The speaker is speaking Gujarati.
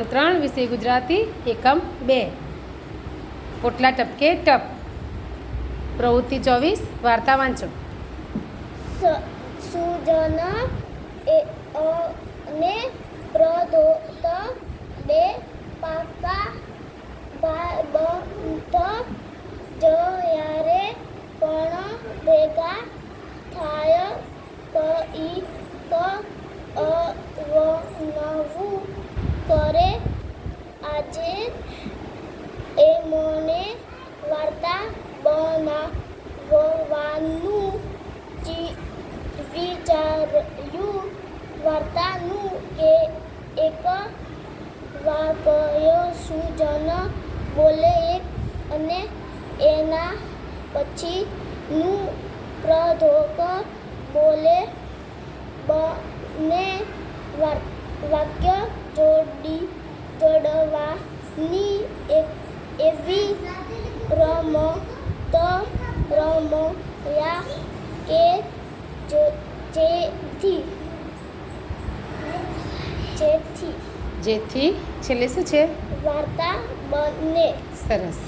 3 વિષય ગુજરાતી એકમ 2 પોટલા ટપકે ટપ પ્રવૃત્તિ 24 વાર્તા વાંચો. સુજન અને પ્રદોત બે પાકા ભાઈબંધ જ્યારે પણ ભેગા થાય કંઈક અવનવું કરે. આજે એમણે વાર્તા બનાવવાનું વિચાર્યું. વાર્તાનું એક વાક્ય સુજન બોલે અને એના પછીનું પ્રદોત બોલે. બંને વાક્ય જોડવાની એવી રમત રમ્યા કે જેથી છેલ્લે શું છે? વાર્તા બને. સરસ.